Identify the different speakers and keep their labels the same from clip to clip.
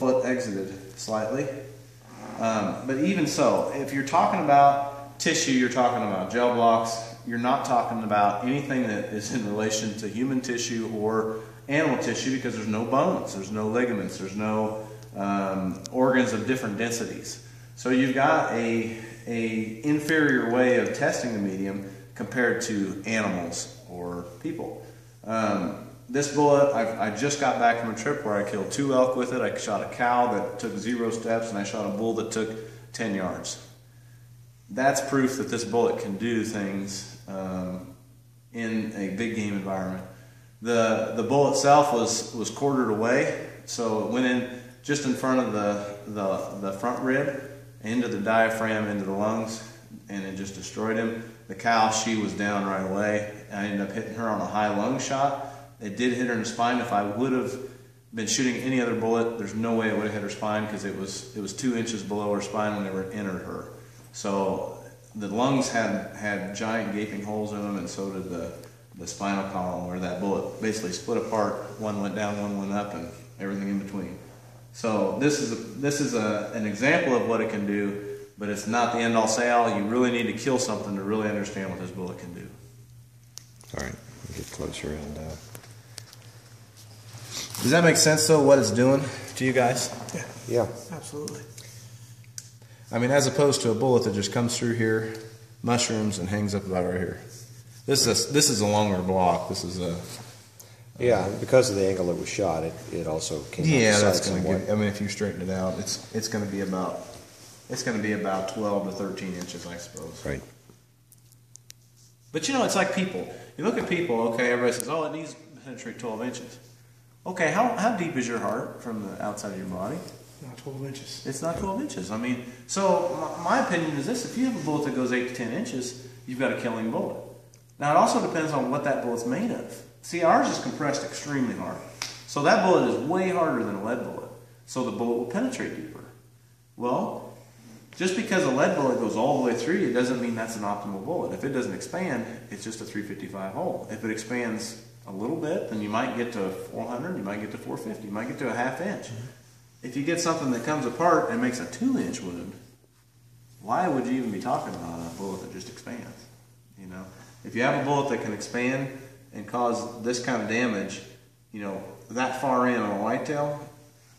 Speaker 1: bullet exited slightly. But even so, if you're talking about tissue, you're talking about gel blocks. You're not talking about anything that is in relation to human tissue or animal tissue, because there's no bones, there's no ligaments, there's no organs of different densities. So you've got a inferior way of testing the medium compared to animals or people. This bullet, I just got back from a trip where I killed 2 elk with it. I shot a cow that took 0 steps, and I shot a bull that took 10 yards. That's proof that this bullet can do things in a big game environment. The bull itself was quartered away, so it went in just in front of the front rib, into the diaphragm, into the lungs, and it just destroyed him. The cow, she was down right away. I ended up hitting her on a high lung shot. It did hit her in the spine. If I would have been shooting any other bullet, there's no way it would have hit her spine, because it was 2 inches below her spine when it entered her. So the lungs had giant gaping holes in them, and so did the spinal column, where that bullet basically split apart. One went down, one went up, and everything in between. So this is an example of what it can do, but it's not the end-all say-all. You really need to kill something to really understand what this bullet can do.
Speaker 2: All right, get closer and.
Speaker 1: Does that make sense, though, what it's doing to you guys?
Speaker 2: Yeah.
Speaker 1: Absolutely. I mean, as opposed to a bullet that just comes through here, mushrooms, and hangs up about right here. This is a longer block. This is a...
Speaker 2: Yeah, because of the angle it was shot, it also came out.
Speaker 1: Yeah, that's going to give... I mean, if you straighten it out, it's going to be about 12 to 13 inches, I suppose.
Speaker 2: Right.
Speaker 1: But, you know, it's like people. You look at people, okay, everybody says, oh, it needs to penetrate 12 inches. Okay, how deep is your heart from the outside of your body?
Speaker 3: Not 12 inches.
Speaker 1: It's not 12 inches. I mean, so my opinion is this: if you have a bullet that goes 8 to 10 inches, you've got a killing bullet. Now, it also depends on what that bullet's made of. See, ours is compressed extremely hard. So that bullet is way harder than a lead bullet. So the bullet will penetrate deeper. Well, just because a lead bullet goes all the way through you doesn't mean that's an optimal bullet. If it doesn't expand, it's just a 355 hole. If it expands a little bit, then you might get to 400, you might get to 450, you might get to a ½ inch. If you get something that comes apart and makes a 2-inch wound, why would you even be talking about a bullet that just expands? You know, if you have a bullet that can expand and cause this kind of damage, you know, that far in on a whitetail,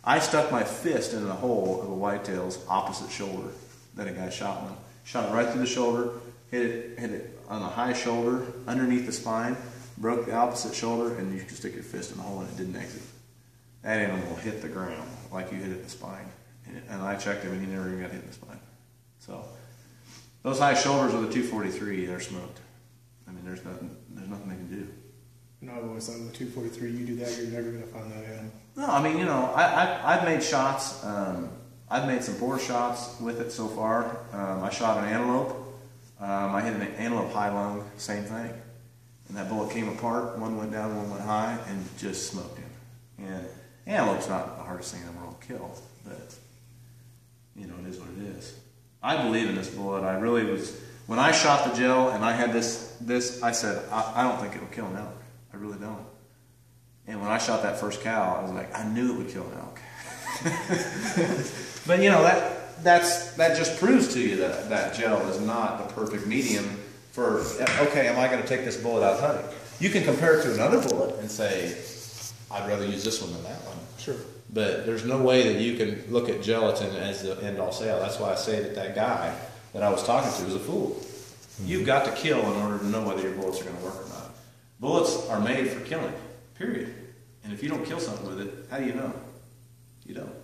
Speaker 1: I stuck my fist in the hole of a whitetail's opposite shoulder that a guy shot me. Shot it right through the shoulder, hit it on the high shoulder, underneath the spine, broke the opposite shoulder, and you can stick your fist in the hole and it didn't exit. That animal hit the ground like you hit it in the spine. And I checked him and he never even got hit in the spine. So those high shoulders with a 243, they're smoked. I mean, there's nothing they can do.
Speaker 3: No, I've always thought with a 243, you do that, you're never going to find that animal.
Speaker 1: No, I mean, you know, I've made shots. I've made some poor shots with it so far. I shot an antelope. I hit an antelope high lung, same thing. And that bullet came apart. One went down, one went high, and just smoked him. And antelope's not the hardest thing in the world to kill, but, you know, it is what it is. I believe in this bullet. I really was, when I shot the gel and I had this, I said, I don't think it'll kill an elk. I really don't. And when I shot that first cow, I was like, I knew it would kill an elk. But, you know, that just proves to you that gel is not the perfect medium for, okay, am I going to take this bullet out hunting? You can compare it to another bullet and say, I'd rather use this one than that one.
Speaker 3: Sure.
Speaker 1: But there's no way that you can look at gelatin as the end-all say-all. That's why I say that guy that I was talking to was a fool. Mm-hmm. You've got to kill in order to know whether your bullets are going to work or not. Bullets are made for killing, period. And if you don't kill something with it, how do you know? You don't.